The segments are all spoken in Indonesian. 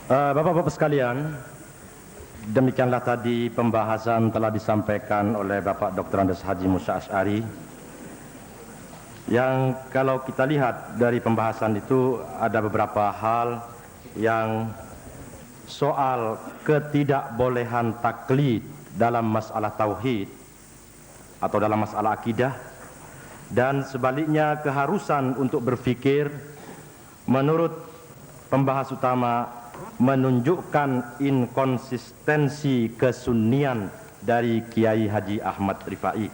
Bapak-bapak sekalian, demikianlah tadi pembahasan telah disampaikan oleh Bapak Dr. Andes Haji Musa Asy'ari, yang kalau kita lihat dari pembahasan itu ada beberapa hal yang soal ketidakbolehan taklid dalam masalah tauhid atau dalam masalah akidah, dan sebaliknya keharusan untuk berfikir menurut pembahas utama menunjukkan inkonsistensi kesunnian dari Kiai Haji Ahmad Rifai.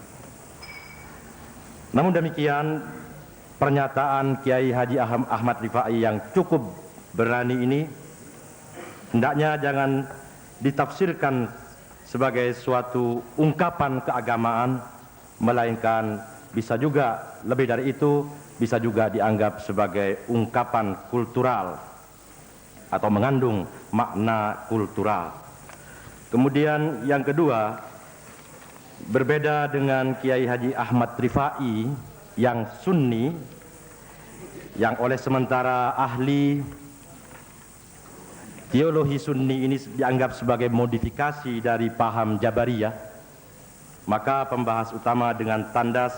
Namun demikian, pernyataan Kiai Haji Ahmad Rifai yang cukup berani ini hendaknya jangan ditafsirkan sebagai suatu ungkapan keagamaan, melainkan bisa juga lebih dari itu, bisa juga dianggap sebagai ungkapan kultural atau mengandung makna kultural. Kemudian yang kedua, berbeda dengan Kiai Haji Ahmad Rifai yang sunni, yang oleh sementara ahli teologi sunni ini dianggap sebagai modifikasi dari paham Jabariyah, maka pembahas utama dengan tandas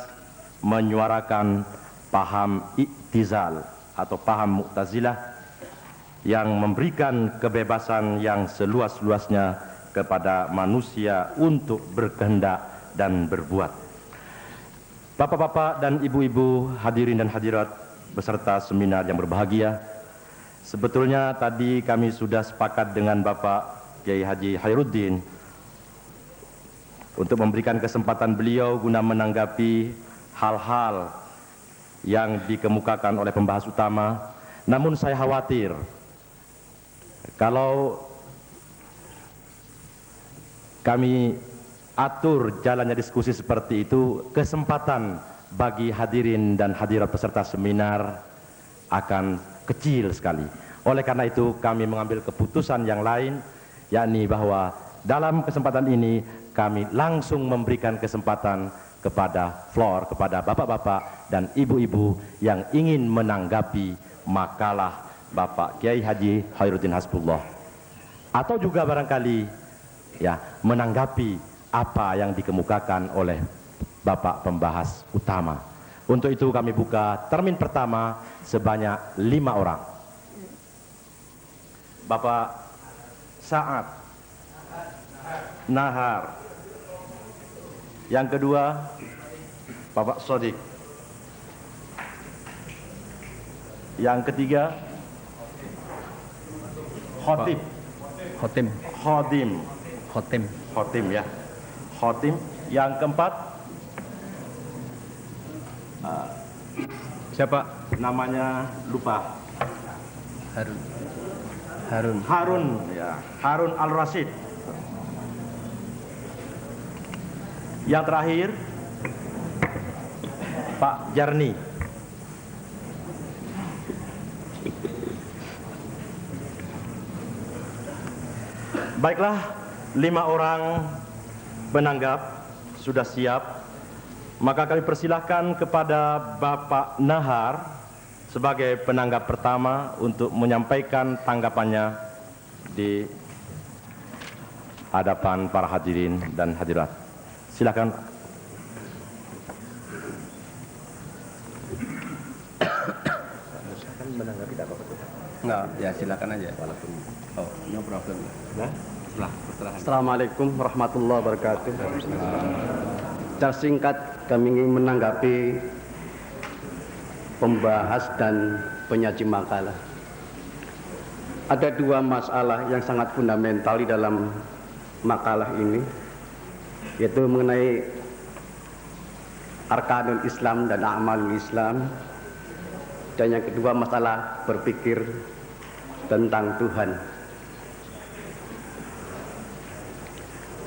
menyuarakan paham I'tizal atau paham Mu'tazilah yang memberikan kebebasan yang seluas-luasnya kepada manusia untuk berkehendak dan berbuat. Bapak-bapak dan ibu-ibu, hadirin dan hadirat beserta seminar yang berbahagia, sebetulnya tadi kami sudah sepakat dengan Bapak Kiai Haji Khairuddin untuk memberikan kesempatan beliau guna menanggapi hal-hal yang dikemukakan oleh pembahas utama. Namun saya khawatir kalau kami atur jalannya diskusi seperti itu, kesempatan bagi hadirin dan hadirat peserta seminar akan kecil sekali. Oleh karena itu kami mengambil keputusan yang lain, yakni bahwa dalam kesempatan ini kami langsung memberikan kesempatan kepada floor, kepada bapak-bapak dan ibu-ibu yang ingin menanggapi makalah Bapak Kiai Haji Khairuddin Hasbullah, atau juga barangkali ya menanggapi apa yang dikemukakan oleh Bapak pembahas utama. Untuk itu kami buka termin pertama sebanyak 5 orang. Bapak Sa'ad Nahar. Yang kedua Bapak Sodik. Yang ketiga Khotib. Khotim. Khodim. Khotim. Khotim ya. Khotim. Yang keempat Siapa? namanya lupa. Harun. Harun. Harun ya. Harun Al-Rasyid. Yang terakhir Pak Jarni. Baiklah, 5 orang penanggap sudah siap. Maka kami persilahkan kepada Bapak Nahar sebagai penanggap pertama untuk menyampaikan tanggapannya di hadapan para hadirin dan hadirat. Silakan. Menanggapi tidak apa-apa. Enggak, ya silakan aja. Walaupun Oh, no problem. nah, Setelah. Assalamualaikum warahmatullahi wabarakatuh. Secara singkat kami ingin menanggapi pembahas dan penyaji makalah. Ada 2 masalah yang sangat fundamental di dalam makalah ini, yaitu mengenai arkanul Islam dan a'malul Islam, dan yang kedua masalah berpikir tentang Tuhan.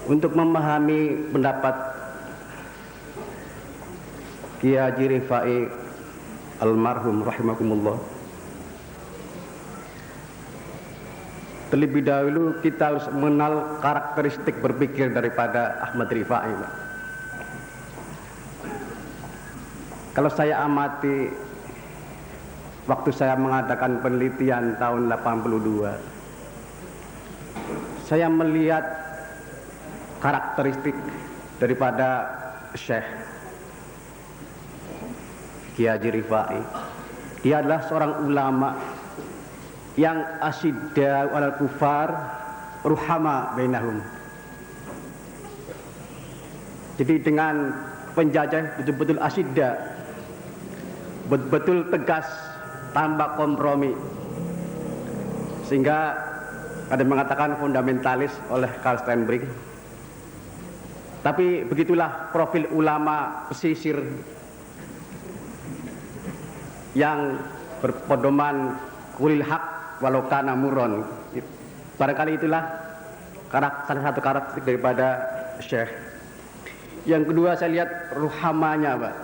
Untuk memahami pendapat Kiai Haji Rifai almarhum rahimakumullah, terlebih dahulu kita harus mengenal karakteristik berpikir daripada Ahmad Rifai. Kalau saya amati waktu saya mengadakan penelitian tahun 82, saya melihat karakteristik daripada Syekh Kiai Haji Rifai. Dia adalah seorang ulama yang asyidda alal kufar ruhama bainahum. Jadi dengan penjajah betul-betul asyidda, betul-betul tegas tanpa kompromi, sehingga ada yang mengatakan fundamentalis oleh Karl Steinbrink. Tapi begitulah profil ulama pesisir yang berpedoman kulil haq walau kana muron. Barangkali itulah salah satu karakteristik daripada Syekh. Yang kedua, saya lihat ruhamanya, Pak.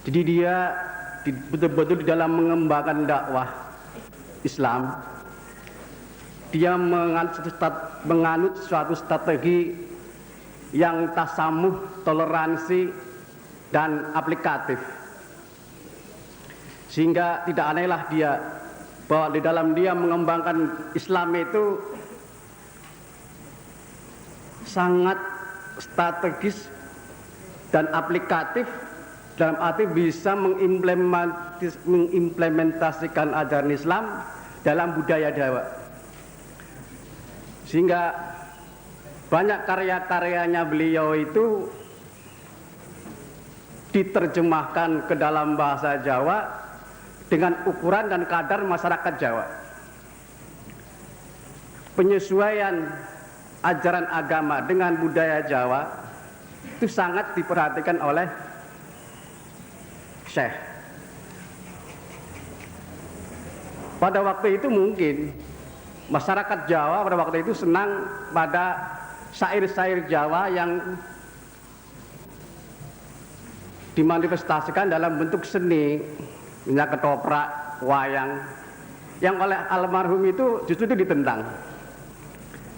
Jadi dia betul-betul di dalam mengembangkan dakwah Islam, dia menganut suatu strategi yang tasamuh, toleransi, dan aplikatif. Sehingga tidak anehlah dia bahwa di dalam dia mengembangkan Islam itu sangat strategis dan aplikatif, dalam arti bisa mengimplementasikan ajaran Islam dalam budaya Jawa. Sehingga banyak karya-karyanya beliau itu diterjemahkan ke dalam bahasa Jawa dengan ukuran dan kadar masyarakat Jawa. Penyesuaian ajaran agama dengan budaya Jawa itu sangat diperhatikan oleh Syekh. Pada waktu itu mungkin masyarakat Jawa pada waktu itu senang pada syair-syair Jawa yang dimanifestasikan dalam bentuk seni, misalnya ketoprak, wayang, yang oleh almarhum itu justru itu ditentang.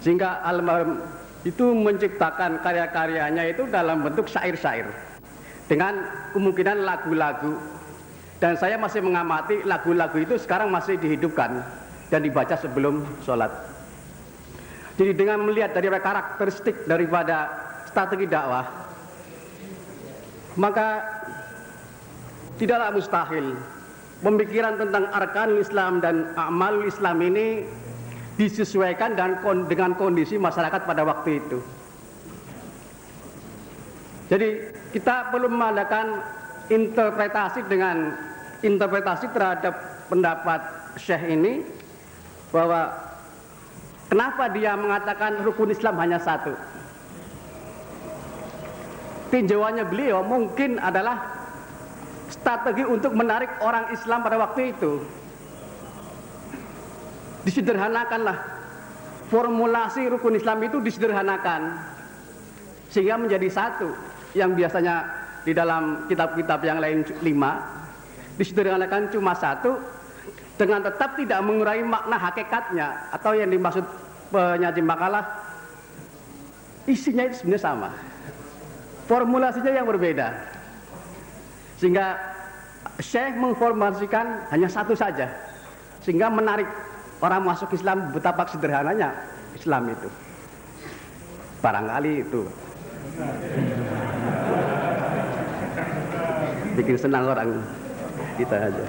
Sehingga almarhum itu menciptakan karya-karyanya itu dalam bentuk syair-syair dengan kemungkinan lagu-lagu. Dan saya masih mengamati lagu-lagu itu sekarang masih dihidupkan dan dibaca sebelum sholat. Jadi dengan melihat dari karakteristik daripada strategi dakwah, maka tidaklah mustahil pemikiran tentang arkanul Islam dan amalul Islam ini disesuaikan dengan kondisi masyarakat pada waktu itu. Jadi kita perlu mengadakan interpretasi terhadap pendapat Syekh ini, bahwa kenapa dia mengatakan rukun Islam hanya satu. Tinjauannya beliau mungkin adalah strategi untuk menarik orang Islam pada waktu itu. Disederhanakanlah, formulasi rukun Islam itu disederhanakan sehingga menjadi satu. Yang biasanya di dalam kitab-kitab yang lain 5, disederhanakan cuma satu, dengan tetap tidak mengurangi makna hakikatnya, atau yang dimaksud penyaji makalah isinya itu sebenarnya sama, formulasinya yang berbeda. Sehingga Syekh mengformulasikan hanya satu saja, sehingga menarik orang masuk Islam betapa sederhananya Islam itu. Barangkali itu bikin senang orang kita aja.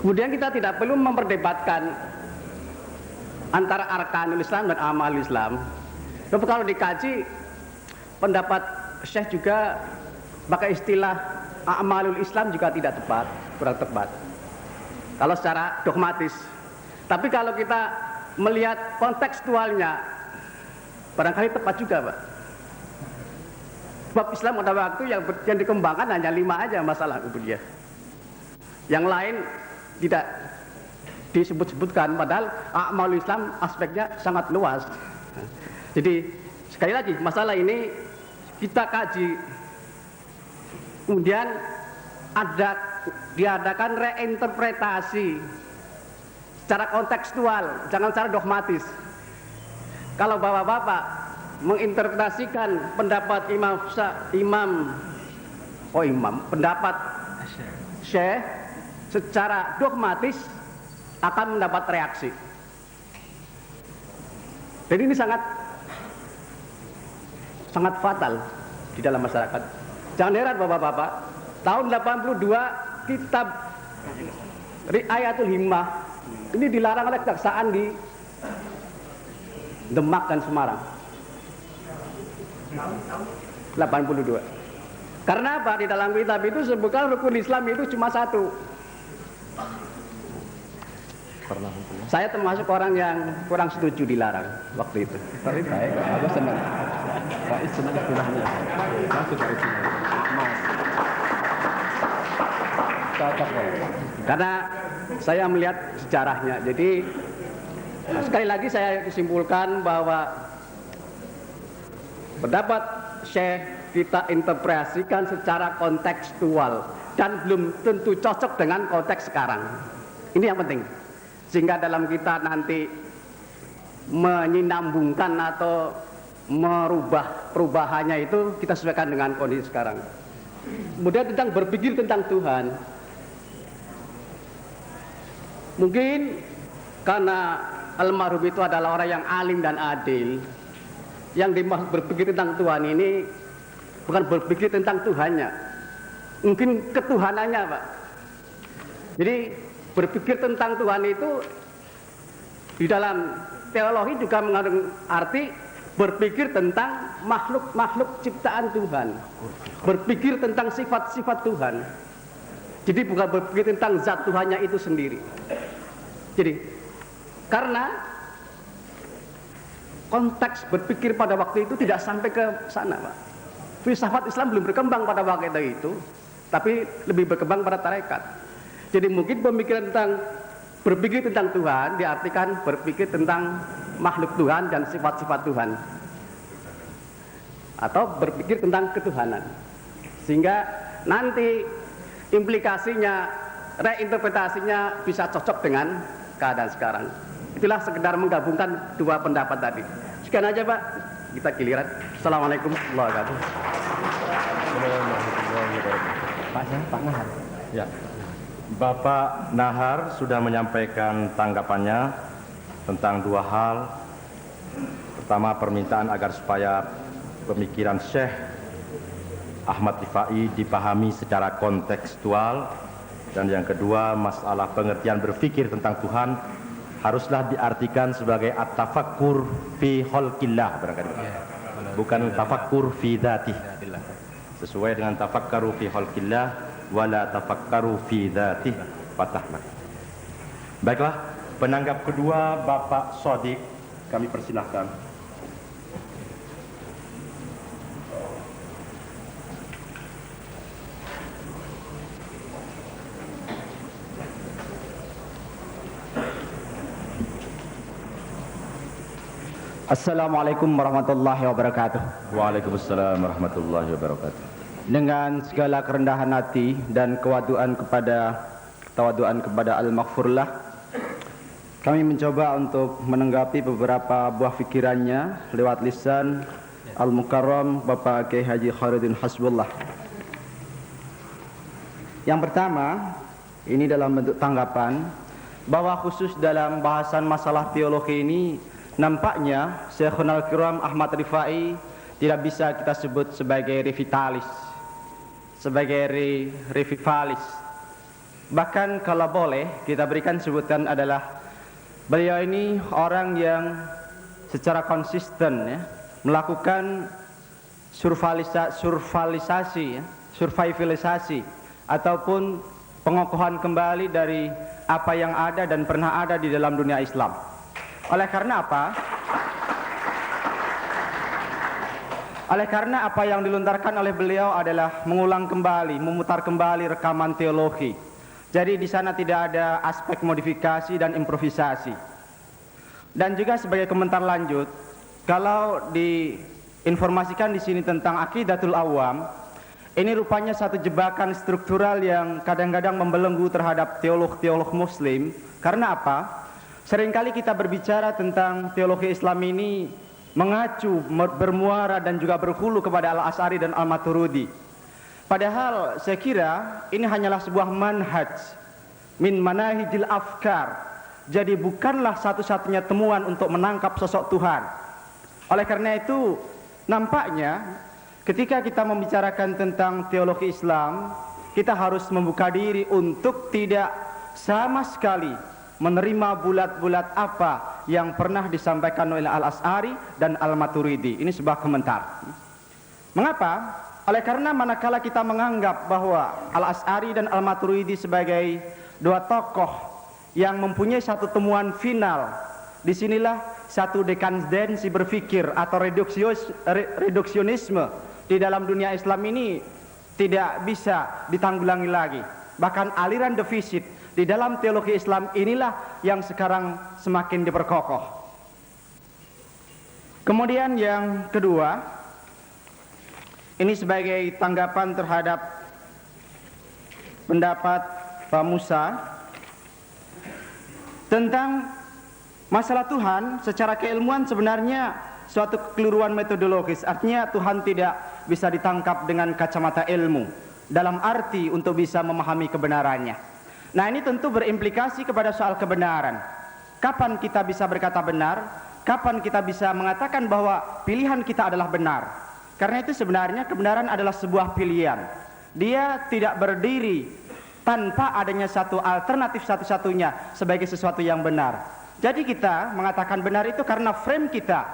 Kemudian kita tidak perlu memperdebatkan antara arkanul Islam dan amalul Islam. Tapi kalau dikaji pendapat Syekh juga pakai istilah amalul Islam juga tidak tepat, kurang tepat kalau secara dogmatis. Tapi kalau kita melihat kontekstualnya barangkali tepat juga, Pak. Sebab Islam pada waktu yang dikembangkan hanya 5 aja masalah itu dia. Yang lain tidak disebut-sebutkan, padahal amalul Islam aspeknya sangat luas. Jadi sekali lagi masalah ini kita kaji, kemudian diadakan reinterpretasi secara kontekstual, jangan secara dogmatis. Kalau bapak-bapak menginterpretasikan pendapat pendapat Syekh secara dogmatis, akan mendapat reaksi. Jadi ini sangat fatal di dalam masyarakat. Jangan heran Bapak-bapak, tahun 82 kitab Ri'ayatul Himmah ini dilarang oleh kejaksaan di Demak dan Semarang. 82. Karena apa? Di dalam kitab itu sebutkan rukun Islam itu cuma satu. Saya termasuk orang yang kurang setuju dilarang waktu itu. Tapi baik, aku senang. Baik, senang istilahnya. Saya suka istilah. Mas. Cocok kok. Karena saya melihat sejarahnya. Jadi sekali lagi saya simpulkan bahwa pendapat Syekh kita interpretasikan secara kontekstual dan belum tentu cocok dengan konteks sekarang. Ini yang penting. Sehingga dalam kita nanti menyinambungkan atau merubah perubahannya itu kita sesuaikan dengan kondisi sekarang. Kemudian tentang berpikir tentang Tuhan. Mungkin karena almarhum itu adalah orang yang alim dan adil. Yang dimaksud berpikir tentang Tuhan ini bukan berpikir tentang Tuhannya, mungkin ketuhanannya, Pak. Jadi berpikir tentang Tuhan itu di dalam teologi juga mengandung arti berpikir tentang makhluk-makhluk ciptaan Tuhan, berpikir tentang sifat-sifat Tuhan. Jadi bukan berpikir tentang zat Tuhannya itu sendiri. Jadi karena konteks berpikir pada waktu itu tidak sampai ke sana, Pak. Filsafat Islam belum berkembang pada waktu itu, tapi lebih berkembang pada tarekat. Jadi mungkin pemikiran tentang berpikir tentang Tuhan diartikan berpikir tentang makhluk Tuhan dan sifat-sifat Tuhan, atau berpikir tentang ketuhanan. Sehingga nanti implikasinya, reinterpretasinya bisa cocok dengan keadaan sekarang. Itulah sekedar menggabungkan dua pendapat tadi. Sekian aja Pak, kita giliran. Assalamualaikum warahmatullahi wabarakatuh. Pak Nahar. Ya, Bapak Nahar sudah menyampaikan tanggapannya tentang dua hal. Pertama, permintaan agar supaya pemikiran Syekh Ahmad Rifai dipahami secara kontekstual, dan yang kedua, masalah pengertian berpikir tentang Tuhan haruslah diartikan sebagai at-tafakkur fi khalqillah, barangkali, bukan tafakkur fi dzatih. Sesuai dengan tafakkaru fi khalqillah wala tafakkaru fi dzatih, patahlah. Baiklah, penanggap kedua Bapak Shadiq, kami persilahkan. Assalamualaikum warahmatullahi wabarakatuh. Waalaikumsalam warahmatullahi wabarakatuh. Dengan segala kerendahan hati dan ketawaduan kepada Al-Maghfurlah, kami mencoba untuk menanggapi beberapa buah pikirannya lewat lisan Al-Mukarram Bapak Kiai Haji Khairuddin Hasbullah. Yang pertama, ini dalam bentuk tanggapan bahwa khusus dalam bahasan masalah teologi ini, nampaknya Syekhul Al-Kiram Ahmad Rifai tidak bisa kita sebut sebagai revivalis. Bahkan kalau boleh kita berikan sebutan adalah beliau ini orang yang secara konsisten melakukan survivalisasi ataupun pengokohan kembali dari apa yang ada dan pernah ada di dalam dunia Islam. Oleh karena apa? Oleh karena apa yang dilontarkan oleh beliau adalah mengulang kembali, memutar kembali rekaman teologi. Jadi di sana tidak ada aspek modifikasi dan improvisasi. Dan juga sebagai komentar lanjut, kalau diinformasikan di sini tentang Aqidatul Awam, ini rupanya satu jebakan struktural yang kadang-kadang membelenggu terhadap teolog-teolog Muslim. Karena apa? Seringkali kita berbicara tentang teologi Islam ini mengacu, bermuara dan juga berhulu kepada Al-Asy'ari dan Al-Maturidi. Padahal saya kira ini hanyalah sebuah manhaj min manahijil afkar jadi bukanlah satu-satunya temuan untuk menangkap sosok Tuhan. Oleh karena itu, nampaknya ketika kita membicarakan tentang teologi Islam, kita harus membuka diri untuk tidak sama sekali menerima bulat-bulat apa yang pernah disampaikan oleh Al-Asy'ari dan Al-Maturidi. Ini sebuah komentar. Mengapa? Oleh karena manakala kita menganggap bahwa Al-Asy'ari dan Al-Maturidi sebagai dua tokoh yang mempunyai satu temuan final, disinilah satu dekadensi berpikir atau reduksionisme di dalam dunia Islam ini tidak bisa ditanggulangi lagi. Bahkan aliran defisit di dalam teologi Islam inilah yang sekarang semakin diperkokoh. Kemudian yang kedua, ini sebagai tanggapan terhadap pendapat Pak Musa tentang masalah Tuhan secara keilmuan sebenarnya suatu kekeliruan metodologis. Artinya Tuhan tidak bisa ditangkap dengan kacamata ilmu dalam arti untuk bisa memahami kebenarannya. Nah, ini tentu berimplikasi kepada soal kebenaran. Kapan kita bisa berkata benar? Kapan kita bisa mengatakan bahwa pilihan kita adalah benar? Karena itu sebenarnya kebenaran adalah sebuah pilihan. Dia tidak berdiri tanpa adanya satu alternatif satu-satunya sebagai sesuatu yang benar. Jadi kita mengatakan benar itu karena frame kita.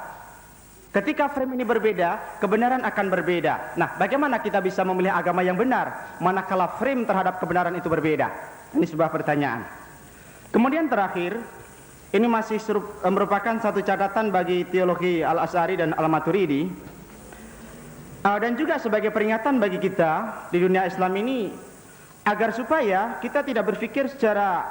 Ketika frame ini berbeda, kebenaran akan berbeda. Nah, bagaimana kita bisa memilih agama yang benar manakala frame terhadap kebenaran itu berbeda? Ini sebuah pertanyaan. Kemudian terakhir, ini masih merupakan satu catatan bagi teologi Al-Asy'ari dan Al-Maturidi, dan juga sebagai peringatan bagi kita di dunia Islam ini, agar supaya kita tidak berpikir secara,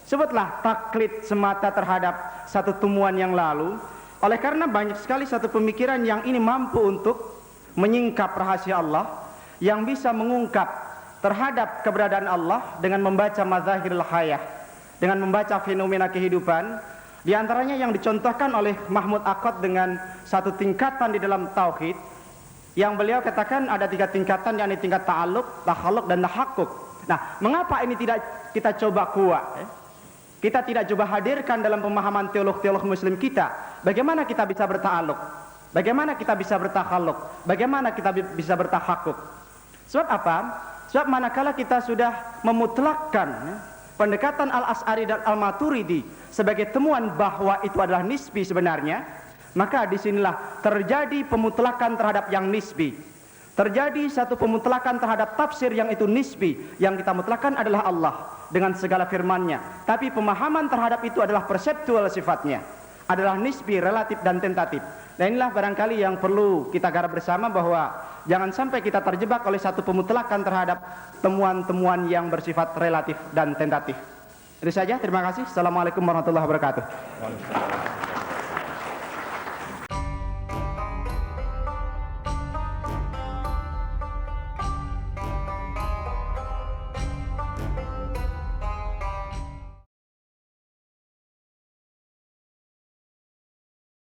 sebutlah, taklid semata terhadap satu temuan yang lalu. Oleh karena banyak sekali satu pemikiran yang ini mampu untuk menyingkap rahasia Allah, yang bisa mengungkap terhadap keberadaan Allah dengan membaca mazahirul hayah, dengan membaca fenomena kehidupan. Di antaranya yang dicontohkan oleh Mahmud Aqad dengan satu tingkatan di dalam tauhid, yang beliau katakan ada 3 tingkatan, yakni tingkat ta'alluq, takhalluq, dan tahakkuk. Nah, mengapa ini tidak kita coba kuat? Kita tidak coba hadirkan dalam pemahaman teolog-teolog muslim kita. Bagaimana kita bisa berta'alluq? Bagaimana kita bisa bertakhalluq? Bagaimana kita bisa bertahakkuk? Sebab apa? Sebab manakala kita sudah memutlakkan pendekatan Al-Asy'ari dan Al-Maturidi sebagai temuan bahwa itu adalah nisbi sebenarnya, maka disinilah terjadi pemutlakan terhadap yang nisbi. Terjadi satu pemutlakan terhadap tafsir yang itu nisbi. Yang kita mutlakkan adalah Allah dengan segala firman-Nya. Tapi pemahaman terhadap itu adalah perseptual sifatnya, adalah nisbi, relatif, dan tentatif. Dan inilah barangkali yang perlu kita garap bersama, bahwa jangan sampai kita terjebak oleh satu pemutlakan terhadap temuan-temuan yang bersifat relatif dan tentatif. Itu saja, terima kasih. Assalamualaikum warahmatullahi wabarakatuh.